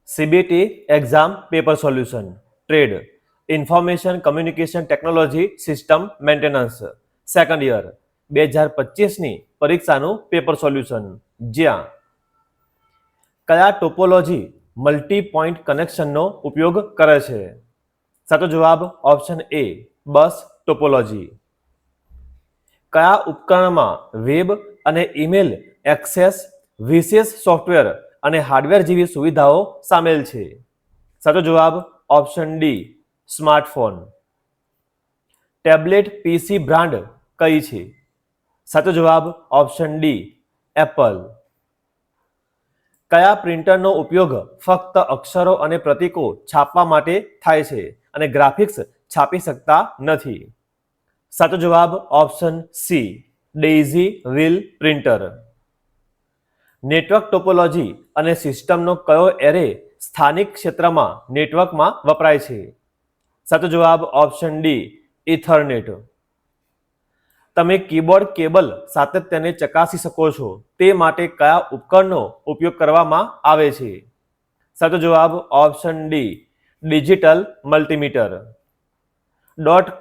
CBT exam paper solution, trade, information communication technology system maintenance, second year 2025ની પરીક્ષાનું paper solution, જ્યાં કયા topology multi point કનેક્શનનો ઉપયોગ કરે છે? સાચો જવાબ ઓપ્શન એ બસ ટોપોલોજી. કયા ઉપકરણમાં વેબ અને ઈમેલ એક્સેસ, વિશેષ સોફ્ટવેર અને હાર્ડવેર જેવી સુવિધાઓ સામેલ છે? સાચો જવાબ ઓપ્શન ડી સ્માર્ટફોન. ટેબ્લેટ પીસી બ્રાન્ડ કઈ છે? સાચો જવાબ ઓપ્શન ડી એપલ. કયા પ્રિન્ટરનો ઉપયોગ ફક્ત અક્ષરો અને પ્રતીકો છાપવા માટે થાય છે અને ગ્રાફિક્સ છાપી શકતા નથી? સાચો જવાબ option C daisy wheel printer. Network topology અને સિસ્ટમનો કયો એરે સ્થાનિક ક્ષેત્રમાં નેટવર્કમાં વપરાય છે? સાચો જવાબ ઓપ્શન ડી ઇથરનેટ. તમે કીબોર્ડ કેબલ સાતત્યને ચકાસી શકો છો તે માટે કયા ઉપકરણનો ઉપયોગ કરવામાં આવે છે? સાચો જવાબ option D digital multimeter.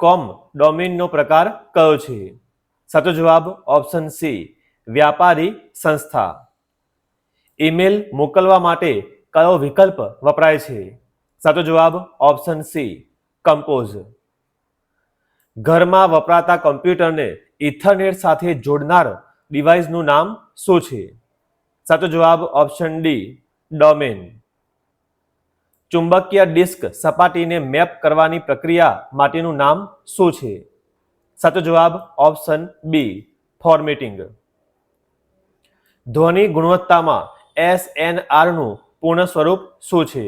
.com ડોમેનનો પ્રકાર કયો છે? સાચો જવાબ ઓપ્શન સી વ્યાપારી સંસ્થા. ઈમેલ મોકલવા માટે કયો વિકલ્પ વપરાય છે? સાચો જવાબ ઓપ્શન સી કમ્પોઝ. ઘરમાં વપરાતા કમ્પ્યુટરને ઇથરનેટ સાથે જોડનાર ડિવાઇસનું નામ શું છે? સાચો જવાબ ઓપ્શન ડી ડોમેન. ચુંબકીય ડિસ્ક સપાટીને મેપ કરવાની પ્રક્રિયા માટેનું નામ શું છે? સાચો જવાબ ઓપ્શન બી ફોર્મેટિંગ. ધ્વનિ ગુણવત્તામાં SNRનું પૂર્ણ સ્વરૂપ શું છે?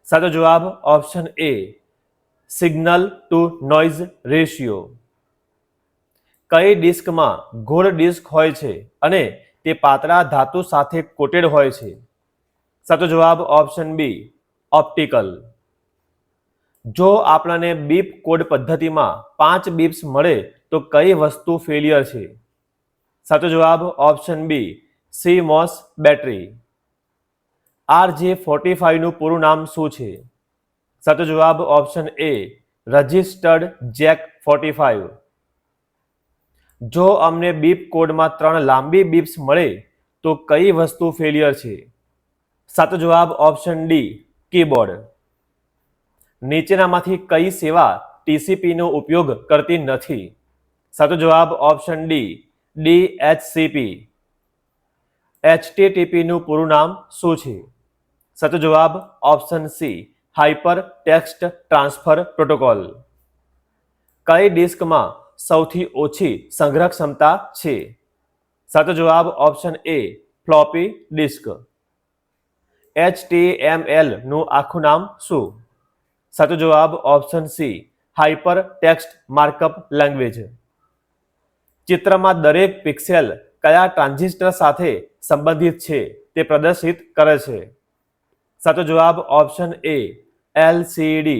સાચો જવાબ option A signal to noise ratio. કઈ ડિસ્કમાં ગોળ ડિસ્ક હોય છે અને તે પાતળા ધાતુ સાથે કોટેડ હોય છે? સાચો જવાબ ઓપ્શન બી ઓપ્ટિકલ. જો આપણને બીપ કોડ પદ્ધતિમાં 5 બીપ્સ મળે તો કઈ વસ્તુ ફેલિયર છે? સાચો જવાબ ઓપ્શન બી CMOS બેટરી. RJ45નું પૂરું નામ શું છે? સાચો જવાબ ઓપ્શન એ રજિસ્ટર્ડ જેક 45. જો અમને બીપ કોડમાં 3 લાંબી બીપ્સ મળે તો કઈ વસ્તુ ફેલિયર છે? સાચો જવાબ ઓપ્શન ડી કીબોર્ડ. નીચેનામાંથી કઈ સેવા TCPનો ઉપયોગ કરતી નથી? સાચો જવાબ ઓપ્શન ડી DHCP. HTTPનું પૂરું નામ શું છે? સાચો જવાબ option C hyper text transfer protocol. કઈ ડિસ્કમાં સૌથી ઓછી સંગ્રહ ક્ષમતા છે? સાચો જવાબ option A floppy disk. HTML નું આખું નામ શું? સાચો જવાબ option C hyper text markup language. ચિત્રમાં દરેક પિક્સેલ કયા ટ્રાન્ઝિસ્ટર સાથે સંબંધિત છે તે પ્રદર્શિત કરે છે? સાચો જવાબ ઓપ્શન એ LCD.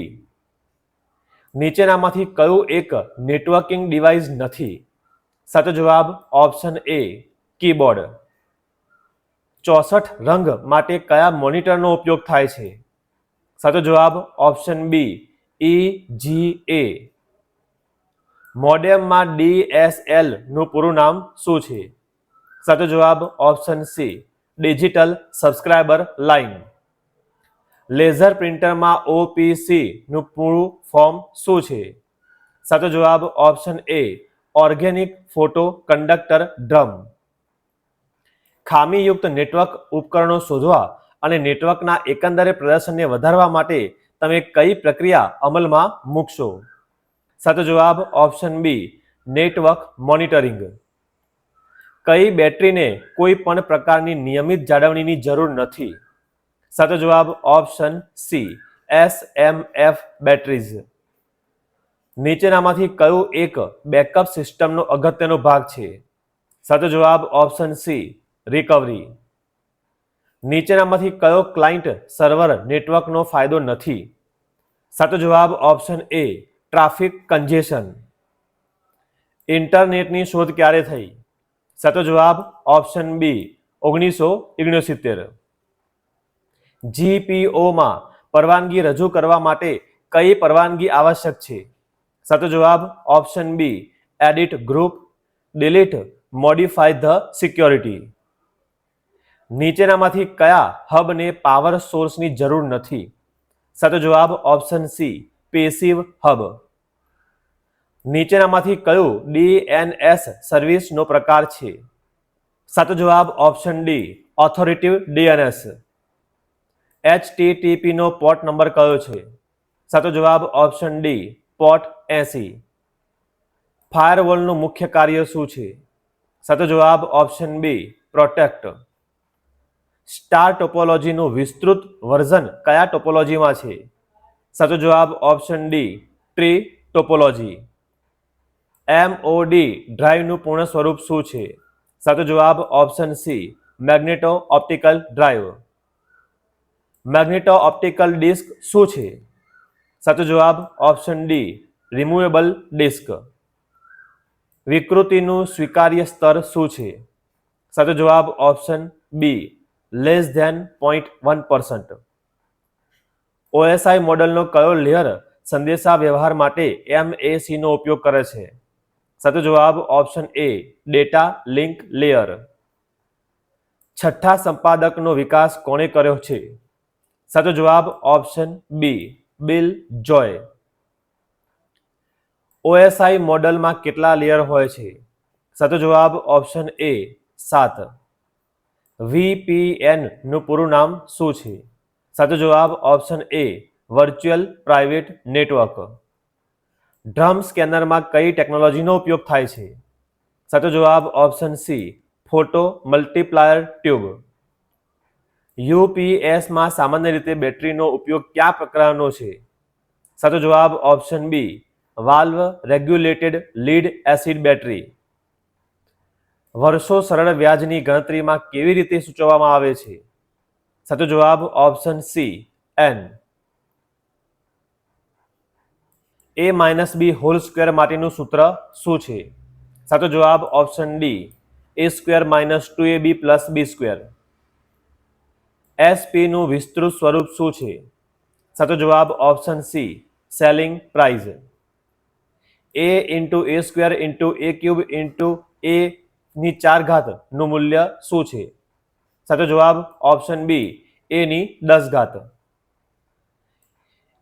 નીચેનામાંથી કયું એક નેટવર્કિંગ ડિવાઇસ નથી? સાચો જવાબ ઓપ્શન એ કીબોર્ડ. 64 રંગ માટે કયા મોનિટરનો ઉપયોગ થાય છે? સાચો જવાબ ઓપ્શન બી EGA. મોડેમમાં DSL નું પૂરું નામ શું છે? સાચો જવાબ option C digital subscriber line. Laser પ્રિન્ટરમાં OPC નું પૂરું ફોર્મ શું છે? સાચો જવાબ option A organic photo conductor drum. ખામીયુક્ત નેટવર્ક ઉપકરણો શોધવા અને નેટવર્કના એકંદરે પ્રદર્શનને વધારવા માટે તમે કઈ પ્રક્રિયા અમલમાં મૂકશો? સાચો જવાબ ઓપ્શન બી નેટવર્ક મોનિટરિંગ. કઈ બેટરીને કોઈ પણ પ્રકારની નિયમિત જાળવણીની જરૂર નથી? સાચો જવાબ ઓપ્શન સી SMF બેટરીઝ. નીચેનામાંથી કયું એક બેકઅપ સિસ્ટમનો અગત્યનો ભાગ છે? સાચો જવાબ ઓપ્શન સી રિકવરી. નીચેનામાંથી કયો ક્લાયન્ટ સર્વર નેટવર્કનો ફાયદો નથી? સાચો જવાબ ઓપ્શન એ ટ્રાફિક કન્જેશન. ઇન્ટરનેટની શોધ ક્યારે થઈ? સાચો જવાબ ઓપ્શન બી 1969. જીપીઓમાં પરવાનગી રજૂ કરવા માટે કઈ પરવાનગી આવશ્યક છે? સાચો જવાબ option B edit group, delete, modify the security. નીચેનામાંથી કયા હબને પાવર સોર્સની જરૂર નથી? સાચો જવાબ ઓપ્શન સી પેસિવ હબ. નીચેનામાંથી કયું ડીએનએસ સર્વિસનો પ્રકાર છે? સાચો જવાબ ઓપ્શન ડી ઓથોરિટિવ ડીએનએસ. HTTP નો પોર્ટ નંબર કયો છે? સાચો જવાબ ઓપ્શન ડી પોર્ટ 80. ફાયરવોલનું મુખ્ય કાર્ય શું છે? સાચો જવાબ ઓપ્શન બી પ્રોટેક્ટ. સ્ટાર ટોપોલોજીનું વિસ્તૃત વર્ઝન કયા ટોપોલોજીમાં છે? સાચો જવાબ option D tree topology. MOD ડ્રાઈવનું પૂર્ણ સ્વરૂપ શું છે? સાચો જવાબ option C magneto optical drive. Magneto optical disk શું છે? સાચો જવાબ ઓપ્શન ડી રિમૂવેબલ ડિસ્ક. વિકૃતિનું સ્વીકાર્ય સ્તર શું છે? સાચો જવાબ option B less than 0.1%. OSI મોડેલનો કયો લેયર સંદેશા વ્યવહાર માટે MAC નો ઉપયોગ કરે છે? સાચો જવાબ ઓપ્શન એ ડેટા લિંક લેયર. છઠ્ઠા સંપાદકનો વિકાસ કોણે કર્યો છે? સાચો જવાબ ઓપ્શન બી બિલ જોય. OSI મોડેલમાં કેટલા લેયર હોય છે? સાચો જવાબ ઓપ્શન એ 7. VPN નું પૂરું નામ શું છે? સાચો જવાબ option A virtual private network. Drum સ્કેનરમાં કઈ ટેકનોલોજીનો ઉપયોગ થાય છે? સાચો જવાબ option C photo multiplier tube. UPSમાં સામાન્ય રીતે બેટરીનો ઉપયોગ કયા પ્રકારનો છે? સાચો જવાબ option B valve regulated lead acid battery. વર્ષો સરળ વ્યાજની ગણતરીમાં કેવી રીતે સૂચવવામાં આવે છે? સાચો જવાબ option C N. A-B whole square માટેનું સૂત્ર શું છે? સાચો જવાબ option D A² - 2AB + B². SP નું વિસ્તૃત સ્વરૂપ શું છે? સાચો જવાબ option C selling price. A × A² × A⁴ નું મૂલ્ય શું છે? સાચો જવાબ ઓપ્શન બી A⁻10.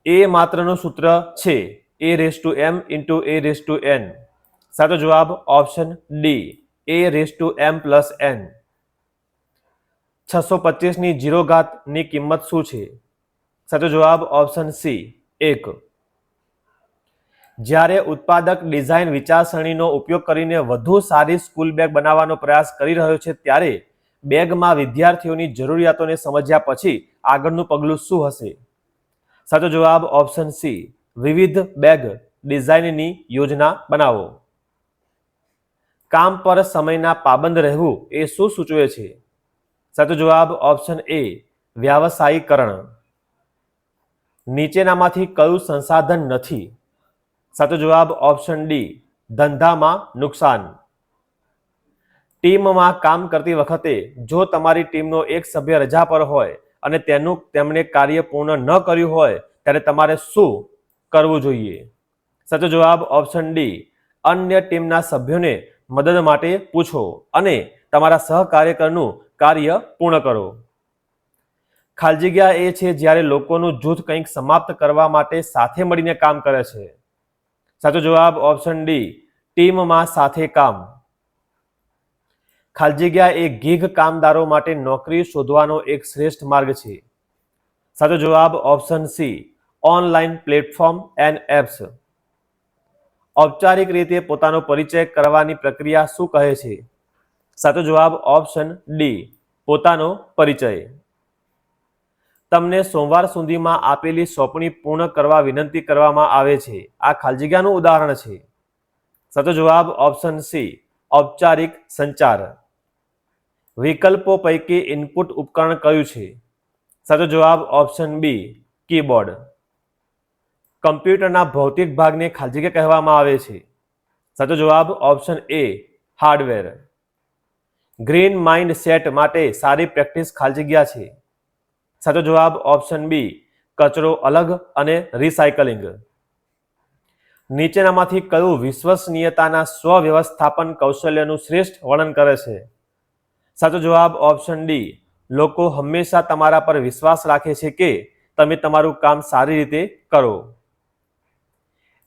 એ માત્રનું સૂત્ર છે AM × AN. સાચો જવાબ ઓપ્શન ડી AM+N. 625 ની 0 ની કિંમત શું છે? સાચો જવાબ ઓપ્શન સી 1. જ્યારે ઉત્પાદક ડિઝાઇન વિચારસરણીનો ઉપયોગ કરીને વધુ સારી સ્કૂલ બેગ બનાવવાનો પ્રયાસ કરી રહ્યો છે ત્યારે બેગમાં વિદ્યાર્થીઓની જરૂરિયાતોને સમજ્યા પછી આગળનું પગલું શું હશે? સાચો જવાબ ઓપ્શન સી વિવિધ બેગ ડિઝાઇનની યોજના બનાવો. કામ પર સમયના પાબંદ રહેવું એ શું સૂચવે છે? સાચો જવાબ ઓપ્શન એ વ્યાવસાયીકરણ. નીચેનામાંથી કયું સંસાધન નથી? સાચો જવાબ ઓપ્શન ડી ધંધામાં નુકસાન. ટીમમાં કામ કરતી વખતે જો તમારી ટીમનો એક સભ્ય રજા પર હોય અને તેમણે કાર્ય પૂર્ણ ન કર્યું હોય ત્યારે તમારે શું કરવું જોઈએ? સાચો જવાબ ઓપ્શન ડી અન્ય ટીમના સભ્યોને મદદ માટે પૂછો અને તમારા સહકાર્યકરનું કાર્ય પૂર્ણ કરો. ખાલી જગ્યા એ છે જ્યારે લોકોનું જૂથ કંઈક સમાપ્ત કરવા માટે સાથે મળીને કામ કરે છે. સાચો જવાબ ઓપ્શન ડી ટીમમાં સાથે કામ. ખાલી જગ્યા એ ગીગ કામદારો માટે નોકરી શોધવાનો એક શ્રેષ્ઠ માર્ગ છે. સાચો જવાબ option C online platform and apps. ઔપચારિક રીતે પોતાનો પરિચય કરવાની પ્રક્રિયા શું કહે છે? સાચો જવાબ ઓપ્શન ડી પોતાનો પરિચય. તમને સોમવાર સુધીમાં આપેલી સોંપણી પૂર્ણ કરવા વિનંતી કરવામાં આવે છે. આ ખાલી જગ્યાનું ઉદાહરણ છે. સાચો જવાબ ઓપ્શન સી ઔપચારિક સંચાર. વિકલ્પો પૈકી ઇનપુટ ઉપકરણ કયું છે? સાચો જવાબ ઓપ્શન બી કીબોર્ડ. કમ્પ્યુટરના ભૌતિક ભાગને ખાલી જગ્યા કહેવામાં આવે છે. સાચો જવાબ ઓપ્શન એ હાર્ડવેર. ગ્રીન માઇન્ડ સેટ માટે સારી પ્રેક્ટિસ ખાલી જગ્યા છે. સાચો જવાબ ઓપ્શન બી, કચરો અલગ અને રિસાયકલિંગ. નીચેનામાંથી કયું વિશ્વસનીયતાના સ્વ-વ્યવસ્થાપન કૌશલ્યનું શ્રેષ્ઠ વર્ણન કરે છે? સાચો જવાબ ઓપ્શન ડી, લોકો હંમેશા તમારા પર વિશ્વાસ રાખે છે કે તમે તમારું કામ સારી રીતે કરો.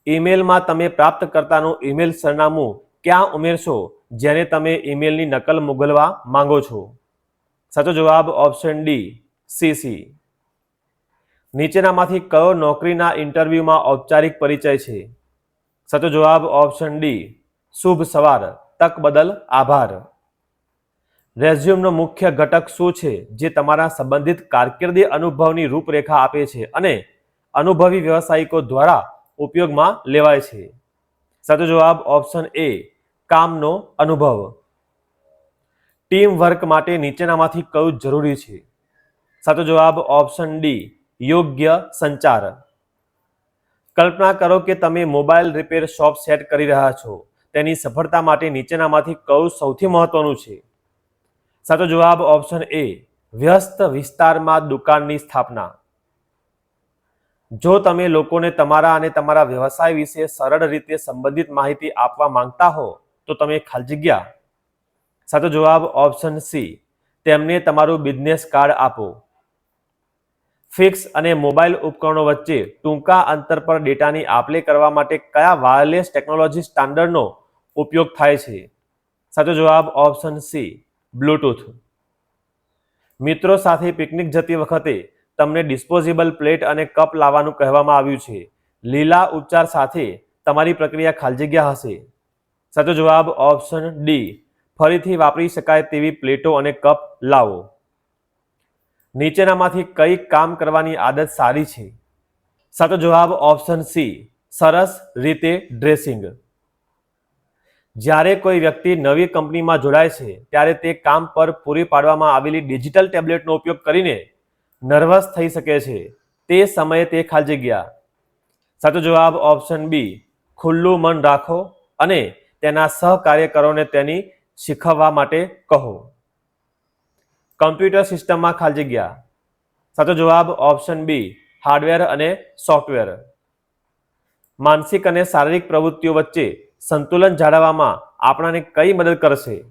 ઈમેલમાં તમે પ્રાપ્તકર્તાનું ઈમેલ સરનામું ક્યાં ઉમેરશો જેને તમે ઈમેલની નકલ મોકલવા માંગો છો? સાચો જવાબ ઓપ્શન ડી, સીસી. નીચેનામાંથી કયો નોકરીના ઇન્ટરવ્યુમાં ઔપચારિક પરિચય છે? સાચો જવાબ ઓપ્શન ડી, શુભ સવાર, તક બદલ આભાર. રેઝ્યુમનો મુખ્ય ઘટક શું છે જે તમારા સંબંધિત કારકિર્દી અનુભવની રૂપરેખા આપે છે અને અનુભવી વ્યવસાયિકો દ્વારા ઉપયોગમાં લેવાય છે? સાચો જવાબ ઓપ્શન એ, કામનો અનુભવ. ટીમ વર્ક માટે નીચેનામાંથી કયું જરૂરી છે? સાચો જવાબ ઓપ્શન ડી, યોગ્ય સંચાર. કલ્પના કરો કે તમે મોબાઈલ રિપેર શોપ સેટ કરી રહ્યા છો. તેની સફળતા માટે નીચેનામાંથી કયું સૌથી મહત્વનું છે? સાચો જવાબ ઓપ્શન એ, વ્યસ્ત વિસ્તારમાં દુકાનની સ્થાપના. જો તમે લોકોને તમારા અને તમારા વ્યવસાય વિશે સરળ રીતે સંબંધિત માહિતી આપવા માંગતા હો તો તમે ખાલી જગ્યા. સાચો જવાબ ઓપ્શન સી, તેમને તમારું બિઝનેસ કાર્ડ આપો. ફિક્સ અને મોબાઈલ ઉપકરણો વચ્ચે ટૂંકા અંતર પર ડેટાની આપ-લે કરવા માટે કયા વાયરલેસ ટેકનોલોજી સ્ટાન્ડર્ડનો ઉપયોગ થાય છે? સાચો જવાબ ઓપ્શન સી, બ્લૂટૂથ. મિત્રો સાથે પિકનિક જતી વખતે તમને ડિસ્પોઝેબલ પ્લેટ અને કપ લાવવાનું કહેવામાં આવ્યું છે. લીલા ઉચ્ચાર સાથે તમારી પ્રક્રિયા ખાલી જગ્યા હશે. સાચો જવાબ ઓપ્શન ડી, ફરીથી વાપરી શકાય તેવી પ્લેટો અને કપ લાવો. નીચેનામાંથી કઈ કામ કરવાની આદત સારી છે? સાચો જવાબ ઓપ્શન સી, સરસ રીતે ડ્રેસિંગ. જ્યારે કોઈ વ્યક્તિ નવી કંપનીમાં જોડાય છે ત્યારે તે કામ પર પૂરી પાડવામાં આવેલી ડિજિટલ ટેબ્લેટનો ઉપયોગ કરીને નર્વસ થઈ શકે છે. તે સમયે તે ખાલી જગ્યા. સાચો જવાબ ઓપ્શન બી, ખુલ્લું મન રાખો અને તેના સહકાર્યકરોને તેની શીખવવા માટે કહો. કમ્પ્યુટર સિસ્ટમમાં ખાલી જગ્યા. સાચો જવાબ ઓપ્શન બી, હાર્ડવેર અને સોફ્ટવેર. માનસિક અને શારીરિક પ્રવૃત્તિઓ વચ્ચે સંતુલન જાળવવામાં આપણાને કઈ મદદ કરશે?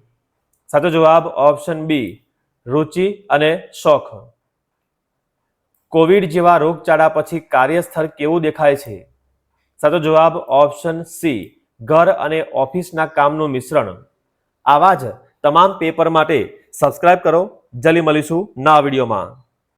સાચો જવાબ ઓપ્શન બી, રુચિ અને શોખ. કોવિડ જેવા રોગચાળા પછી કાર્યસ્થળ કેવું દેખાય છે? સાચો જવાબ ઓપ્શન સી, ઘર અને ઓફિસના કામનું મિશ્રણ. આવા જ તમામ પેપર માટે સબસ્ક્રાઇબ કરો. જલ્દી મળીશું નવા વિડીયોમાં.